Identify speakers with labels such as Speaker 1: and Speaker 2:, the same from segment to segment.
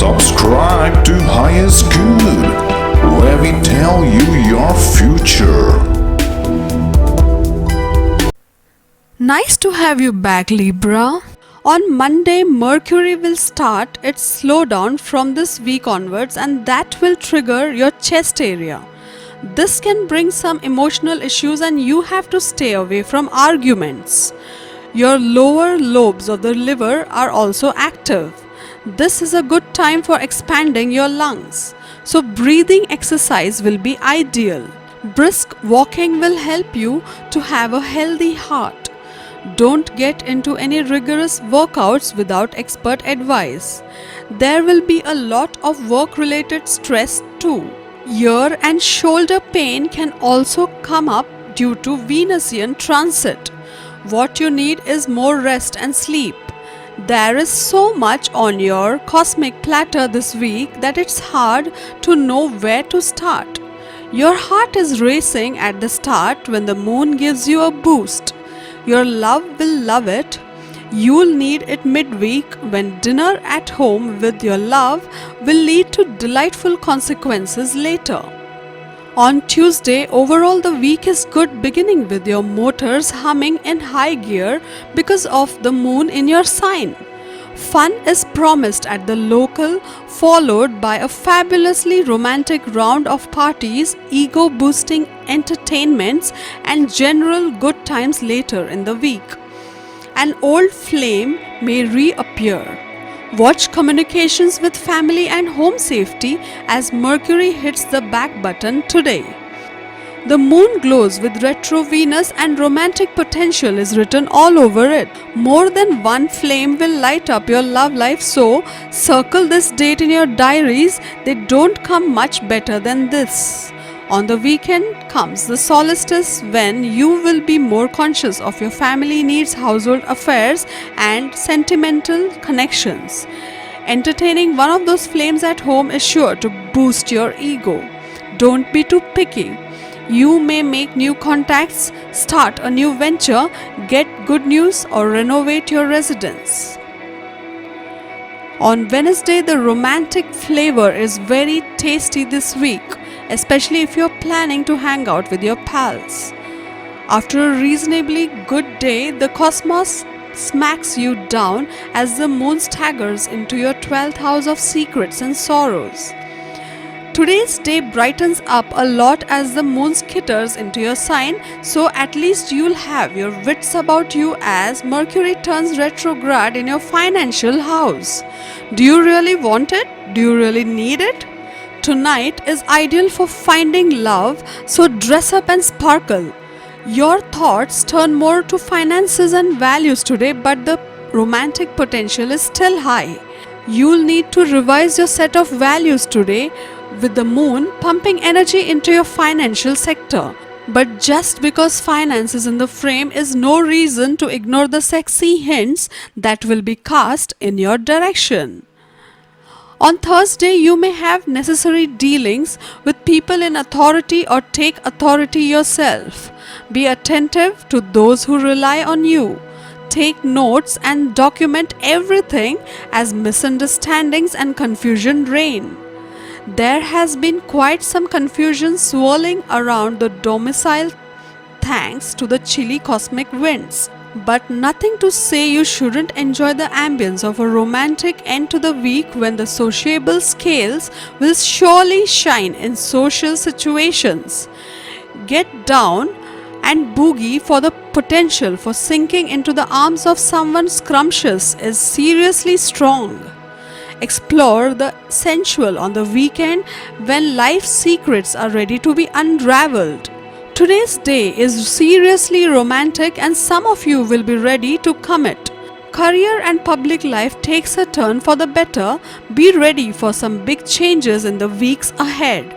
Speaker 1: Subscribe to Highest Good, where we tell you your future.
Speaker 2: Nice to have you back, Libra. On Monday, Mercury will start its slowdown from this week onwards, and that will trigger your chest area. This can bring some emotional issues, and you have to stay away from arguments. Your lower lobes of the liver are also active. This is a good time for expanding your lungs, so breathing exercise will be ideal. Brisk walking will help you to have a healthy heart. Don't get into any rigorous workouts without expert advice. There will be a lot of work-related stress too. Ear and shoulder pain can also come up due to Venusian transit. What you need is more rest and sleep. There is so much on your cosmic platter this week that it's hard to know where to start. Your heart is racing at the start when the moon gives you a boost. Your love will love it. You'll need it midweek when dinner at home with your love will lead to delightful consequences later. On Tuesday, overall the week is good, beginning with your motors humming in high gear because of the moon in your sign. Fun is promised at the local, followed by a fabulously romantic round of parties, ego-boosting entertainments, and general good times later in the week. An old flame may reappear. Watch communications with family and home safety as Mercury hits the back button today. The moon glows with retro Venus and romantic potential is written all over it. More than one flame will light up your love life, so circle this date in your diaries. They don't come much better than this. On the weekend comes the solstice when you will be more conscious of your family needs, household affairs, and sentimental connections. Entertaining one of those flames at home is sure to boost your ego. Don't be too picky. You may make new contacts, start a new venture, get good news, or renovate your residence. On Wednesday, the romantic flavor is very tasty this week, especially if you're planning to hang out with your pals. After a reasonably good day, the cosmos smacks you down as the moon staggers into your 12th house of secrets and sorrows. Today's day brightens up a lot as the moon skitters into your sign, so at least you'll have your wits about you as Mercury turns retrograde in your financial house. Do you really want it? Do you really need it? Tonight is ideal for finding love, so dress up and sparkle. Your thoughts turn more to finances and values today, but the romantic potential is still high. You'll need to revise your set of values today with the moon pumping energy into your financial sector. But just because finance is in the frame is no reason to ignore the sexy hints that will be cast in your direction. On Thursday, you may have necessary dealings with people in authority or take authority yourself. Be attentive to those who rely on you. Take notes and document everything as misunderstandings and confusion reign. There has been quite some confusion swirling around the domicile thanks to the chilly cosmic winds. But nothing to say you shouldn't enjoy the ambience of a romantic end to the week when the sociable scales will surely shine in social situations. Get down and boogie, for the potential for sinking into the arms of someone scrumptious is seriously strong. Explore the sensual on the weekend when life's secrets are ready to be unraveled. Today's day is seriously romantic and some of you will be ready to commit. Career and public life takes a turn for the better. Be ready for some big changes in the weeks ahead.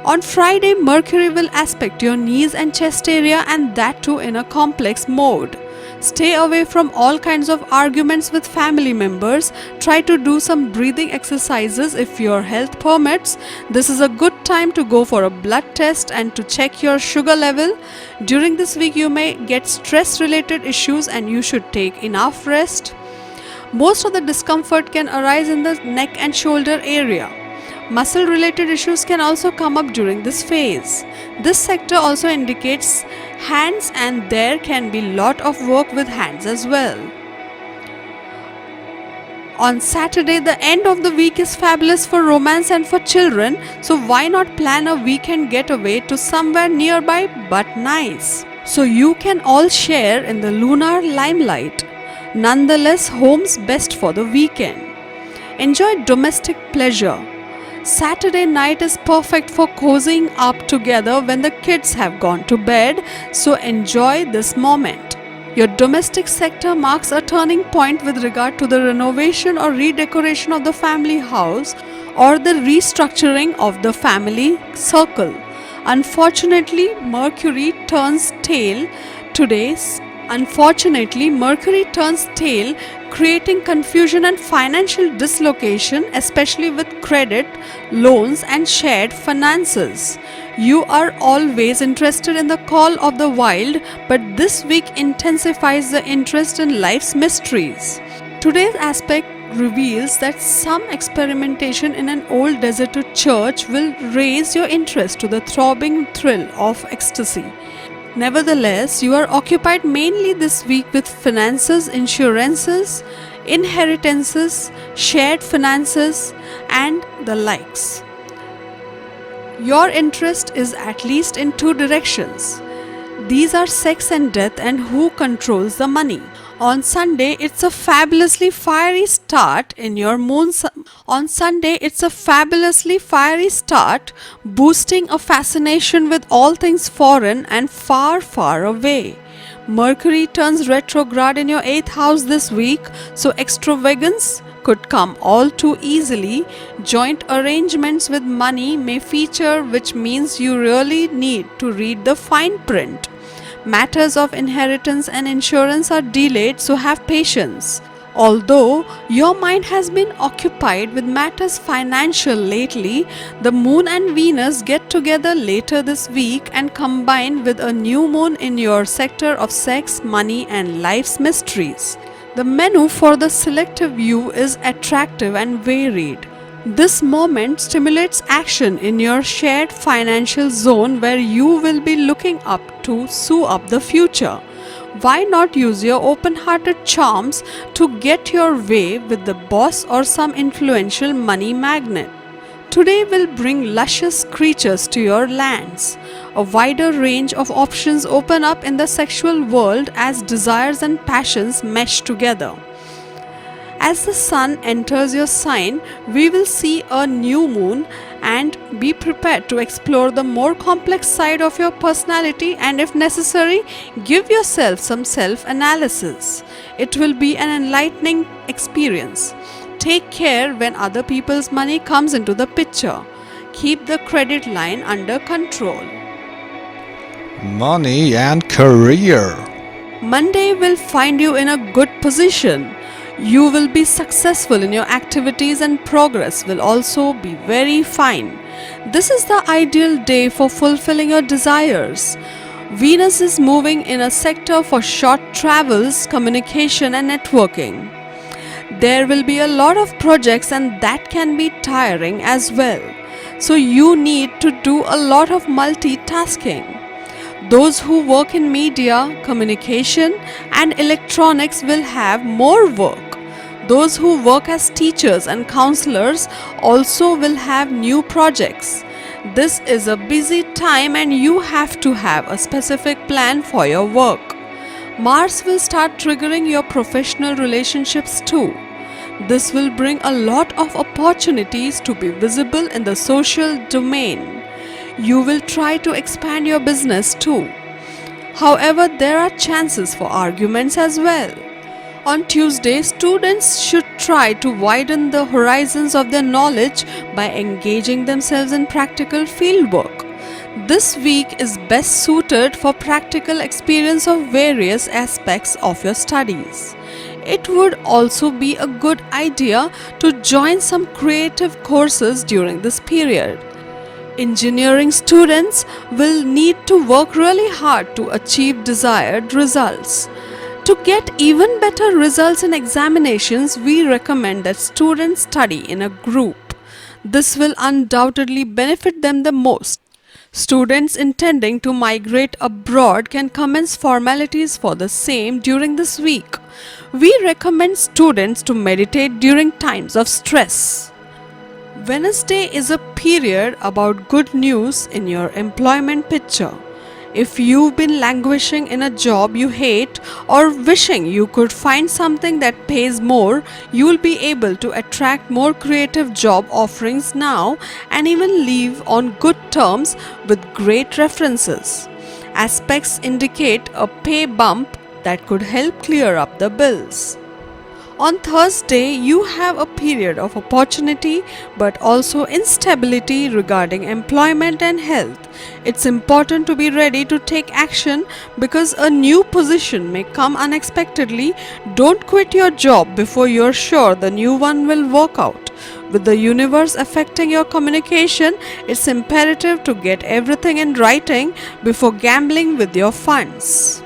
Speaker 2: On Friday, Mercury will aspect your knees and chest area, and that too in a complex mode. Stay away from all kinds of arguments with family members. Try to do some breathing exercises if your health permits. This is a good time to go for a blood test and to check your sugar level. During this week, you may get stress-related issues and you should take enough rest. Most of the discomfort can arise in the neck and shoulder area. Muscle related issues can also come up during this phase. This sector also indicates hands, and there can be lot of work with hands as well. On Saturday, the end of the week is fabulous for romance and for children, so why not plan a weekend getaway to somewhere nearby but nice? So you can all share in the lunar limelight. Nonetheless, home's best for the weekend. Enjoy domestic pleasure. Saturday night is perfect for cozying up together when the kids have gone to bed, so enjoy this moment. Your domestic sector marks a turning point with regard to the renovation or redecoration of the family house or the restructuring of the family circle. Unfortunately, Mercury turns tail, creating confusion and financial dislocation, especially with credit, loans, and shared finances. You are always interested in the call of the wild, but this week intensifies the interest in life's mysteries. Today's aspect reveals that some experimentation in an old deserted church will raise your interest to the throbbing thrill of ecstasy. Nevertheless, you are occupied mainly this week with finances, insurances, inheritances, shared finances, and the likes. Your interest is at least in two directions. These are sex and death and who controls the money. On Sunday, it's a fabulously fiery start, boosting a fascination with all things foreign and far, far away. Mercury turns retrograde in your 8th house this week, so extravagance could come all too easily. Joint arrangements with money may feature, which means you really need to read the fine print. Matters of inheritance and insurance are delayed, so have patience. Although your mind has been occupied with matters financial lately, the Moon and Venus get together later this week and combine with a new moon in your sector of sex, money, and life's mysteries. The menu for the selective you is attractive and varied. This moment stimulates action in your shared financial zone where you will be looking up to sew up the future. Why not use your open-hearted charms to get your way with the boss or some influential money magnate? Today will bring luscious creatures to your lands. A wider range of options open up in the sexual world as desires and passions mesh together. As the sun enters your sign, we will see a new moon, and be prepared to explore the more complex side of your personality, and if necessary, give yourself some self-analysis. It will be an enlightening experience. Take care when other people's money comes into the picture. Keep the credit line under control.
Speaker 3: Money and career.
Speaker 2: Monday will find you in a good position. You will be successful in your activities and progress will also be very fine. This is the ideal day for fulfilling your desires. Venus is moving in a sector for short travels, communication, and networking. There will be a lot of projects, and that can be tiring as well. So you need to do a lot of multitasking. Those who work in media, communication, and electronics will have more work. Those who work as teachers and counselors also will have new projects. This is a busy time and you have to have a specific plan for your work. Mars will start triggering your professional relationships too. This will bring a lot of opportunities to be visible in the social domain. You will try to expand your business too. However, there are chances for arguments as well. On Tuesday, students should try to widen the horizons of their knowledge by engaging themselves in practical fieldwork. This week is best suited for practical experience of various aspects of your studies. It would also be a good idea to join some creative courses during this period. Engineering students will need to work really hard to achieve desired results. To get even better results in examinations, we recommend that students study in a group. This will undoubtedly benefit them the most. Students intending to migrate abroad can commence formalities for the same during this week. We recommend students to meditate during times of stress. Wednesday is a period about good news in your employment picture. If you've been languishing in a job you hate or wishing you could find something that pays more, you'll be able to attract more creative job offerings now and even leave on good terms with great references. Aspects indicate a pay bump that could help clear up the bills. On Thursday, you have a period of opportunity but also instability regarding employment and health. It's important to be ready to take action because a new position may come unexpectedly. Don't quit your job before you're sure the new one will work out. With the universe affecting your communication, it's imperative to get everything in writing before gambling with your funds.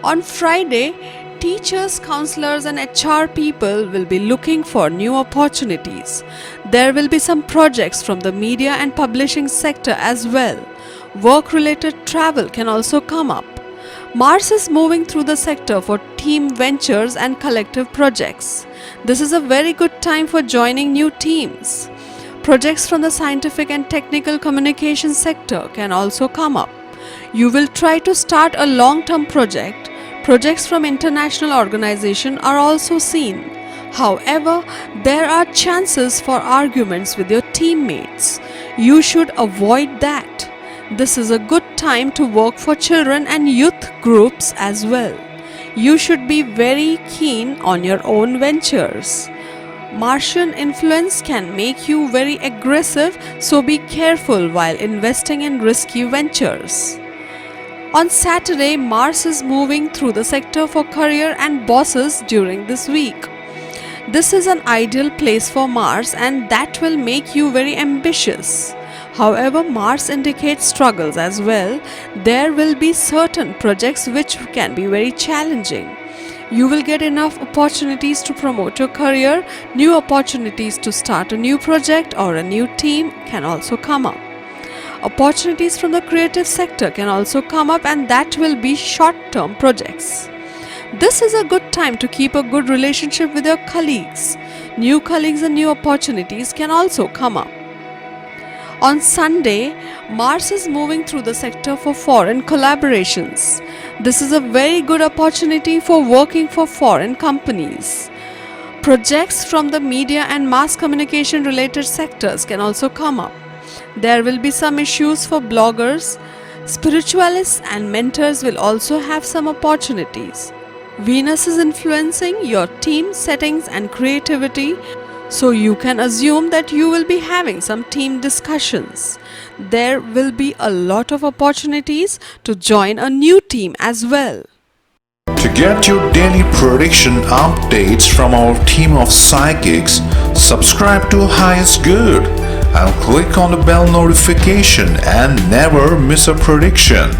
Speaker 2: On Friday, teachers, counselors, and HR people will be looking for new opportunities. There will be some projects from the media and publishing sector as well. Work-related travel can also come up. Mars is moving through the sector for team ventures and collective projects. This is a very good time for joining new teams. Projects from the scientific and technical communication sector can also come up. You will try to start a long-term project. Projects from international organizations are also seen. However, there are chances for arguments with your teammates. You should avoid that. This is a good time to work for children and youth groups as well. You should be very keen on your own ventures. Martian influence can make you very aggressive, so be careful while investing in risky ventures. On Saturday, Mars is moving through the sector for career and bosses during this week. This is an ideal place for Mars and that will make you very ambitious. However, Mars indicates struggles as well. There will be certain projects which can be very challenging. You will get enough opportunities to promote your career. New opportunities to start a new project or a new team can also come up. Opportunities from the creative sector can also come up and that will be short-term projects. This is a good time to keep a good relationship with your colleagues. New colleagues and new opportunities can also come up. On Sunday, Mars is moving through the sector for foreign collaborations. This is a very good opportunity for working for foreign companies. Projects from the media and mass communication related sectors can also come up. There will be some issues for bloggers. Spiritualists and mentors will also have some opportunities. Venus is influencing your team settings and creativity, so you can assume that you will be having some team discussions. There will be a lot of opportunities to join a new team as well.
Speaker 1: To get your daily prediction updates from our team of psychics, subscribe to Highest Good and click on the bell notification and never miss a prediction.